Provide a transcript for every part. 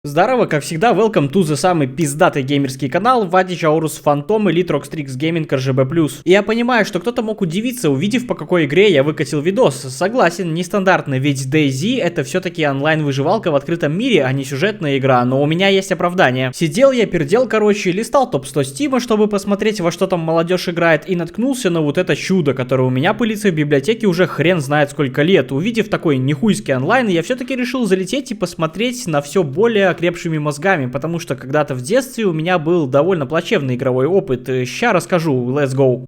Здорово, как всегда, welcome to the самый пиздатый геймерский канал Вадич Аурус Фантом Elite Rockstrix Gaming RGB+. И я понимаю, что кто-то мог удивиться, увидев, по какой игре я выкатил видос. Согласен, нестандартный, ведь DayZ это все-таки онлайн-выживалка в открытом мире, а не сюжетная игра, но у меня есть оправдание. Сидел я, пердел, короче, листал топ-100 Стима, чтобы посмотреть, во что там молодежь играет, и наткнулся на вот это чудо, которое у меня пылится в библиотеке уже хрен знает сколько лет. Увидев такой нихуйский онлайн, я все-таки решил залететь и посмотреть на все более окрепшими мозгами, потому что когда-то в детстве у меня был довольно плачевный игровой опыт. Ща расскажу, let's go.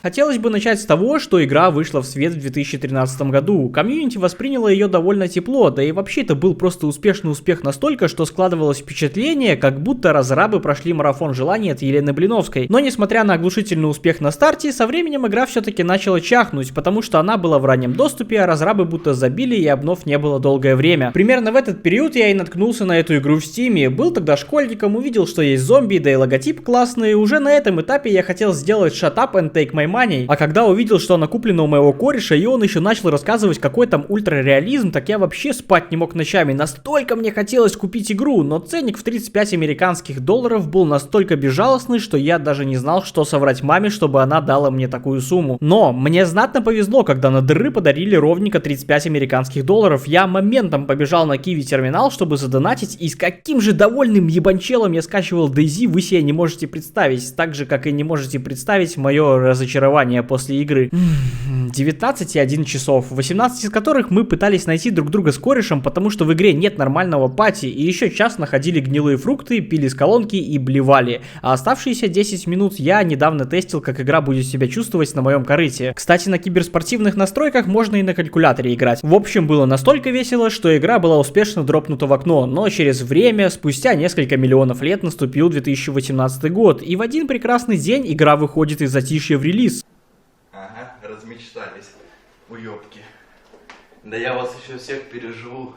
Хотелось бы начать с того, что игра вышла в свет в 2013 году. Комьюнити восприняло ее довольно тепло, да и вообще это был просто успешный успех настолько, что складывалось впечатление, как будто разрабы прошли марафон желаний от Елены Блиновской. Но несмотря на оглушительный успех на старте, со временем игра все-таки начала чахнуть, потому что она была в раннем доступе, а разрабы будто забили и обнов не было долгое время. Примерно в этот период я и наткнулся на эту игру в Стиме. Был тогда школьником, увидел, что есть зомби, да и логотип классный. Уже на этом этапе я хотел сделать shut up and take my money. А когда увидел, что она куплена у моего кореша, и он еще начал рассказывать, какой там ультрареализм, так я вообще спать не мог ночами. Настолько мне хотелось купить игру, но ценник в 35 американских долларов был настолько безжалостный, что я даже не знал, что соврать маме, чтобы она дала мне такую сумму. Но мне знатно повезло, когда на дыры подарили ровненько 35 американских долларов. Я моментом побежал на Kiwi терминал, чтобы задонатить, и с каким же довольным ебанчелом я скачивал DayZ, вы себе не можете представить. Так же, как и не можете представить мое разочарование после игры. 19,1 часов, 18 из которых мы пытались найти друг друга с корешем, потому что в игре нет нормального пати, и еще час находили гнилые фрукты, пили с колонки и блевали. А оставшиеся 10 минут я недавно тестил, как игра будет себя чувствовать на моем корыте. Кстати, на киберспортивных настройках можно и на калькуляторе играть. В общем, было настолько весело, что игра была успешно дропнута в окно, но через время, спустя несколько миллионов лет, наступил 2018 год, и в один прекрасный день игра выходит из затишья в релиз. Ага, размечтались, уёбки. Да я вас еще всех переживу.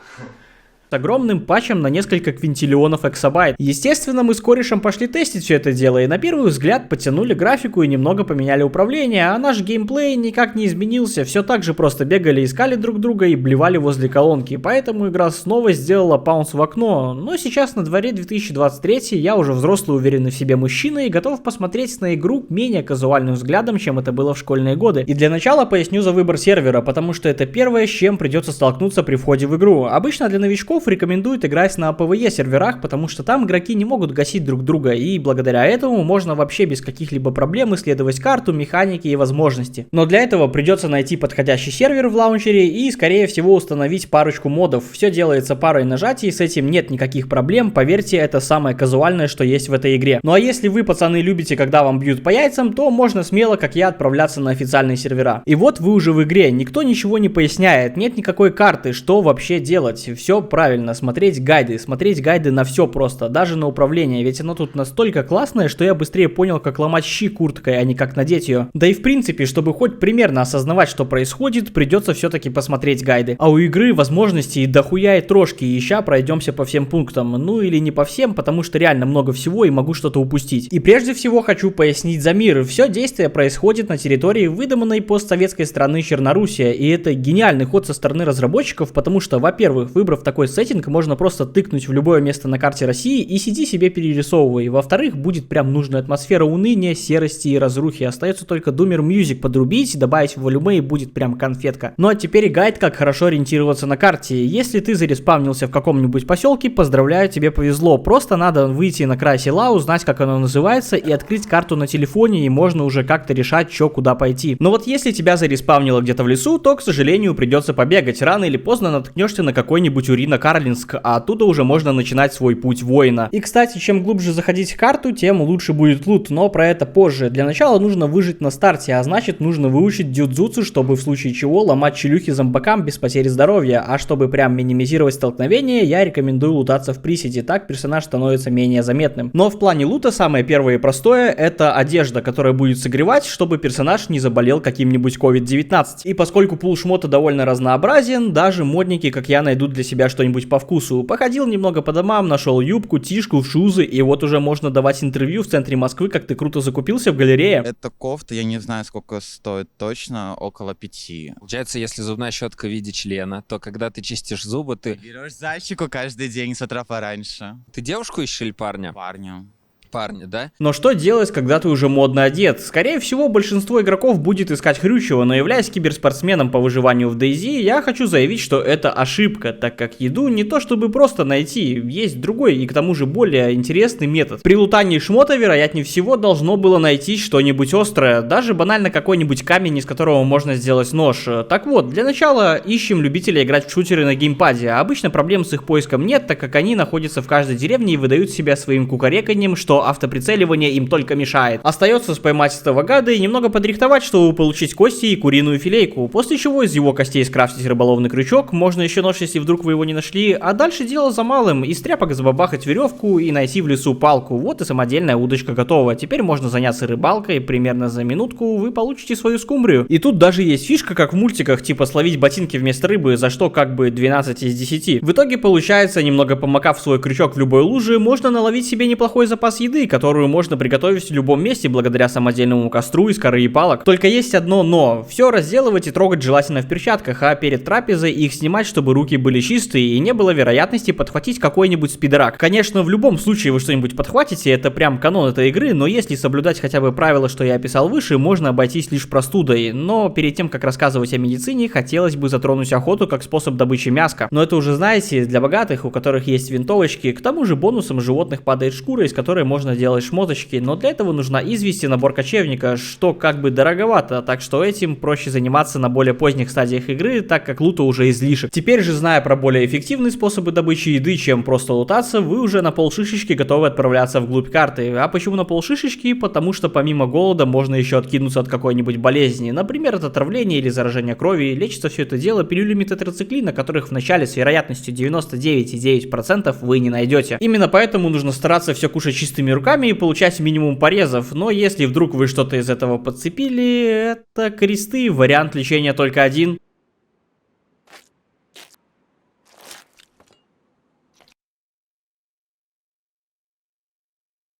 С огромным патчем на несколько квинтиллионов эксабайт. Естественно, мы с корешем пошли тестить все это дело, и на первый взгляд подтянули графику и немного поменяли управление, а наш геймплей никак не изменился, все так же просто бегали, искали друг друга и блевали возле колонки, поэтому игра снова сделала паунс в окно. Но сейчас на дворе 2023, я уже взрослый, уверенный в себе мужчина и готов посмотреть на игру менее казуальным взглядом, чем это было в школьные годы. И для начала поясню за выбор сервера, потому что это первое, с чем придется столкнуться при входе в игру. Обычно для новичков рекомендуют играть на PvE серверах, потому что там игроки не могут гасить друг друга, и благодаря этому можно вообще без каких-либо проблем исследовать карту, механики и возможности. Но для этого придется найти подходящий сервер в лаунчере и, скорее всего, установить парочку модов. Все делается парой нажатий, с этим нет никаких проблем, поверьте, это самое казуальное, что есть в этой игре. Ну а если вы, пацаны, любите, когда вам бьют по яйцам, то можно смело, как я, отправляться на официальные сервера. И вот вы уже в игре, никто ничего не поясняет, нет никакой карты, что вообще делать, все правильно. Смотреть гайды на все просто, даже на управление, ведь оно тут настолько классное, что я быстрее понял, как ломать щи курткой, а не как надеть ее. Да и в принципе, чтобы хоть примерно осознавать, что происходит, придется все-таки посмотреть гайды. А у игры возможностей дохуя и трошки, и ща пройдемся по всем пунктам. Ну или не по всем, потому что реально много всего и могу что-то упустить. И прежде всего хочу пояснить за мир. Все действие происходит на территории выдуманной постсоветской страны Черноруссия, и это гениальный ход со стороны разработчиков, потому что, во-первых, выбрав такой сеттинг, можно просто тыкнуть в любое место на карте России и сиди себе перерисовывай. Во-вторых, будет прям нужная атмосфера уныния, серости и разрухи. Остается только Doomer Music подрубить, добавить в волюме и будет прям конфетка. Ну а теперь гайд, как хорошо ориентироваться на карте. Если ты зареспавнился в каком-нибудь поселке, поздравляю, тебе повезло. Просто надо выйти на край села, узнать, как оно называется, и открыть карту на телефоне, и можно уже как-то решать, что куда пойти. Но вот если тебя зареспавнило где-то в лесу, то, к сожалению, придется побегать. Рано или поздно наткнешься на какой-нибудь Урино-Карлинск, а оттуда уже можно начинать свой путь воина. И, кстати, чем глубже заходить в карту, тем лучше будет лут, но про это позже. Для начала нужно выжить на старте, а значит нужно выучить дюдзуцу, чтобы в случае чего ломать челюхи зомбакам без потери здоровья, а чтобы прям минимизировать столкновение, я рекомендую лутаться в приседе, так персонаж становится менее заметным. Но в плане лута самое первое и простое — это одежда, которая будет согревать, чтобы персонаж не заболел каким-нибудь COVID-19. И поскольку пул шмота довольно разнообразен, даже модники, как я, найдут для себя что-нибудь что-нибудь по вкусу. Походил немного по домам, нашел юбку, тишку, шузы, и вот уже можно давать интервью в центре Москвы, как ты круто закупился в галерее. Эта кофта, я не знаю, сколько стоит точно, около 5. Получается, если зубная щетка в виде члена, то когда ты чистишь зубы, ты Берешь зайчику каждый день с утра пораньше. девушку ищешь или парня? Парню. Парня, да? Но что делать, когда ты уже модно одет? Скорее всего, большинство игроков будет искать хрючего, но являясь киберспортсменом по выживанию в DayZ, я хочу заявить, что это ошибка, так как еду не то чтобы просто найти, есть другой и к тому же более интересный метод. При лутании шмота, вероятнее всего, должно было найти что-нибудь острое, даже банально какой-нибудь камень, из которого можно сделать нож. Так вот, для начала ищем любителей играть в шутеры на геймпаде. Обычно проблем с их поиском нет, так как они находятся в каждой деревне и выдают себя своим кукареканьем, что автоприцеливание им только мешает. Остается споймать этого гада и немного подрихтовать, чтобы получить кости и куриную филейку, после чего из его костей скрафтить рыболовный крючок, можно еще нож, если вдруг вы его не нашли, а дальше дело за малым, из тряпок забабахать веревку и найти в лесу палку, вот и самодельная удочка готова. Теперь можно заняться рыбалкой, примерно за минутку вы получите свою скумбрию. И тут даже есть фишка, как в мультиках, типа словить ботинки вместо рыбы, за что как бы 12 из 10. В итоге получается, немного помакав свой крючок в любой луже, можно наловить себе неплохой запас еды, которую можно приготовить в любом месте благодаря самодельному костру из коры и палок. Только есть одно но. Все разделывать и трогать желательно в перчатках, а перед трапезой их снимать, чтобы руки были чистые и не было вероятности подхватить какой-нибудь спидорак. Конечно, в любом случае вы что-нибудь подхватите, это прям канон этой игры, но если соблюдать хотя бы правила, что я описал выше, можно обойтись лишь простудой. Но перед тем, как рассказывать о медицине, хотелось бы затронуть охоту как способ добычи мяска. Но это уже знаете, для богатых, у которых есть винтовочки, к тому же бонусом животных падает шкура, из которой можно делать шмоточки, но для этого нужна известь и набор кочевника, что как бы дороговато, так что этим проще заниматься на более поздних стадиях игры, так как лута уже излишек. Теперь же, зная про более эффективные способы добычи еды, чем просто лутаться, вы уже на полшишечки готовы отправляться вглубь карты. А почему на полшишечки? Потому что помимо голода можно еще откинуться от какой-нибудь болезни, например, от отравления или заражения крови. Лечится все это дело пилюлями тетрациклина, которых в начале с вероятностью 99,9% вы не найдете. Именно поэтому нужно стараться все кушать чистыми руками и получать минимум порезов, но если вдруг вы что-то из этого подцепили, это кресты, вариант лечения только один.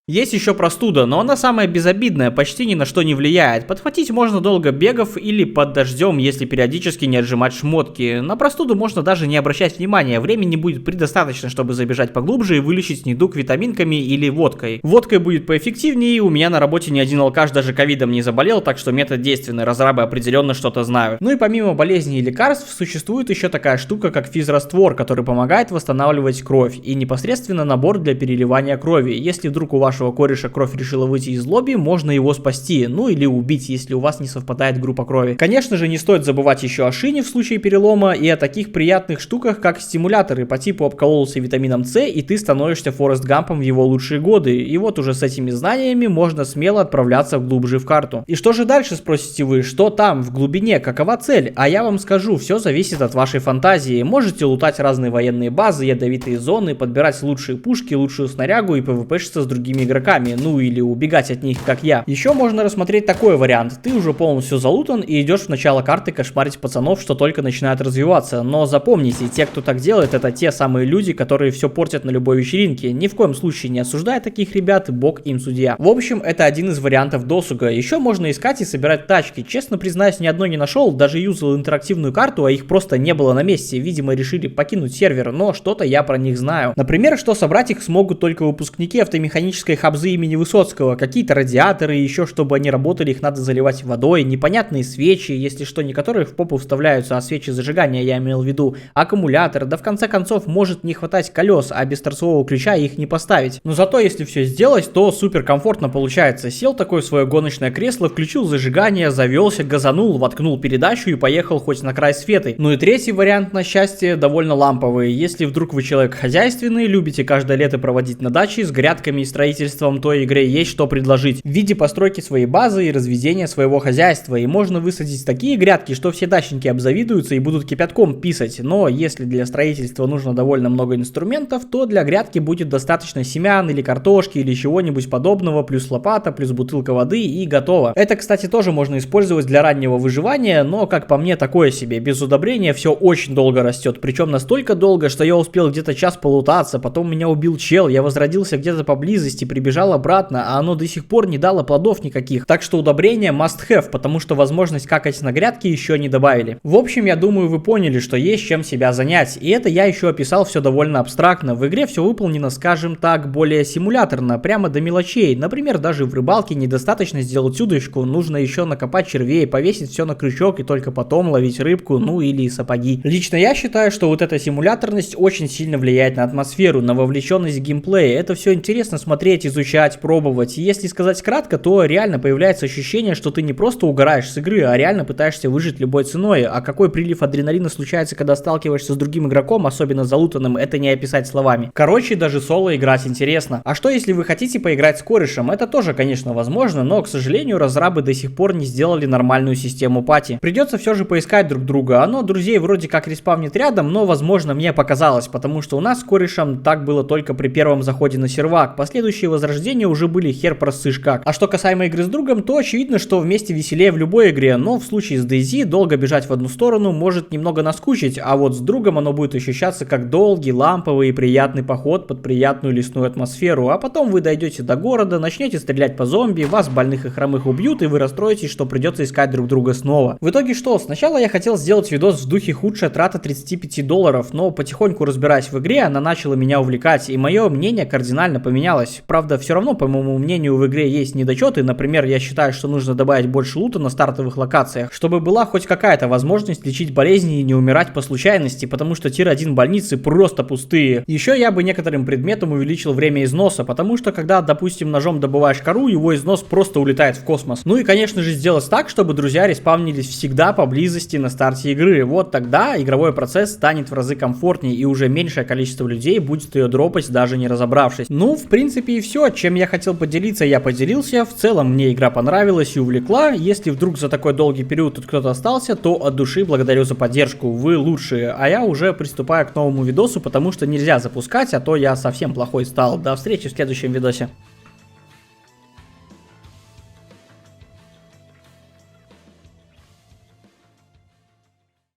Есть еще простуда, но она самая безобидная, почти ни на что не влияет. Подхватить можно долго бегав или под дождем, если периодически не отжимать шмотки. На простуду можно даже не обращать внимания, времени будет предостаточно, чтобы забежать поглубже и вылечить недуг витаминками или водкой. Водкой будет поэффективнее, у меня на работе ни один алкаш даже ковидом не заболел, так что метод действенный, разрабы определенно что-то знают. Ну и помимо болезней и лекарств, существует еще такая штука, как физраствор, который помогает восстанавливать кровь, и непосредственно набор для переливания крови. Если вдруг у вашего кореша кровь решила выйти из лобби, можно его спасти, ну или убить, если у вас не совпадает группа крови. Конечно же, не стоит забывать еще о шине в случае перелома и о таких приятных штуках, как стимуляторы по типу обкололся витамином С, и ты становишься Форест Гампом в его лучшие годы. И вот уже с этими знаниями можно смело отправляться глубже в карту. И что же дальше, спросите вы? Что там, в глубине? Какова цель? А я вам скажу, все зависит от вашей фантазии. Можете лутать разные военные базы, ядовитые зоны, подбирать лучшие пушки, лучшую снарягу и пвпшиться с другими игроками, ну или убегать от них, как я. Еще можно рассмотреть такой вариант. Ты уже полностью залутан и идешь в начало карты кошмарить пацанов, что только начинают развиваться. Но запомните, те, кто так делает, это те самые люди, которые все портят на любой вечеринке. Ни в коем случае не осуждая таких ребят, бог им судья. В общем, это один из вариантов досуга. Еще можно искать и собирать тачки. Честно признаюсь, ни одной не нашел, даже юзал интерактивную карту, а их просто не было на месте. Видимо, решили покинуть сервер, но что-то я про них знаю. Например, что собрать их смогут только выпускники автомеханической хабзы имени Высоцкого, какие-то радиаторы, еще чтобы они работали, их надо заливать водой, непонятные свечи, если что, не которые в попу вставляются, а свечи зажигания я имел в виду, аккумулятор, да в конце концов может не хватать колес, а без торцевого ключа их не поставить. Но зато если все сделать, то супер комфортно получается. Сел такое в свое гоночное кресло, включил зажигание, завелся, газанул, воткнул передачу и поехал хоть на край света. Ну и третий вариант, на счастье, довольно ламповый. Если вдруг вы человек хозяйственный, любите каждое лето проводить на даче с грядками и строительством строительством той игре есть что предложить в виде постройки своей базы и разведения своего хозяйства. И можно высадить такие грядки, что все дачники обзавидуются и будут кипятком писать. Но если для строительства нужно довольно много инструментов, то для грядки будет достаточно семян или картошки или чего-нибудь подобного, плюс лопата, плюс бутылка воды и готово. Это, кстати, тоже можно использовать для раннего выживания, но, как по мне, такое себе. Без удобрения все очень долго растет, причем настолько долго, что я успел где-то час полутаться, потом меня убил чел, я возродился где-то поблизости, прибежал обратно, а оно до сих пор не дало плодов никаких. Так что удобрение must have, потому что возможность какать на грядке еще не добавили. В общем, я думаю, вы поняли, что есть чем себя занять, и это я еще описал все довольно абстрактно. В игре все выполнено, скажем так, более симуляторно, прямо до мелочей. Например, даже в рыбалке недостаточно сделать удочку, нужно еще накопать червей, повесить все на крючок и только потом ловить рыбку, ну или сапоги. Лично я считаю, что вот эта симуляторность очень сильно влияет на атмосферу, на вовлеченность в геймплей. Это все интересно смотреть, изучать, пробовать. И если сказать кратко, то реально появляется ощущение, что ты не просто угораешь с игры, а реально пытаешься выжить любой ценой. А какой прилив адреналина случается, когда сталкиваешься с другим игроком, особенно залутанным, это не описать словами. Короче, даже соло играть интересно. А что если вы хотите поиграть с корешем? Это тоже, конечно, возможно, но, к сожалению, разрабы до сих пор не сделали нормальную систему пати. Придется все же поискать друг друга. Оно друзей вроде как респавнит рядом, но, возможно, мне показалось, потому что у нас с корешем так было только при первом заходе на сервак. Последующие возрождения уже были хер просышь как. А что касаемо игры с другом, то очевидно, что вместе веселее в любой игре, но в случае с DayZ долго бежать в одну сторону может немного наскучить, а вот с другом оно будет ощущаться как долгий, ламповый и приятный поход под приятную лесную атмосферу, а потом вы дойдете до города, начнете стрелять по зомби, вас больных и хромых убьют, и вы расстроитесь, что придется искать друг друга снова. В итоге что? Сначала я хотел сделать видос в духе худшая трата $35, но потихоньку разбираясь в игре, она начала меня увлекать, и мое мнение кардинально поменялось. Правда, все равно, по моему мнению, в игре есть недочеты. Например, я считаю, что нужно добавить больше лута на стартовых локациях, чтобы была хоть какая-то возможность лечить болезни и не умирать по случайности, потому что тир 1 больницы просто пустые. Еще я бы некоторым предметам увеличил время износа, потому что когда, допустим, ножом добываешь кору, его износ просто улетает в космос. Ну и, конечно же, сделать так, чтобы друзья респавнились всегда поблизости на старте игры. Вот тогда игровой процесс станет в разы комфортнее, и уже меньшее количество людей будет ее дропать, даже не разобравшись. Ну, в принципе, и все. Чем я хотел поделиться, я поделился. В целом, мне игра понравилась и увлекла. Если вдруг за такой долгий период тут кто-то остался, то от души благодарю за поддержку. Вы лучшие. А я уже приступаю к новому видосу, потому что нельзя запускать, а то я совсем плохой стал. До встречи в следующем видосе.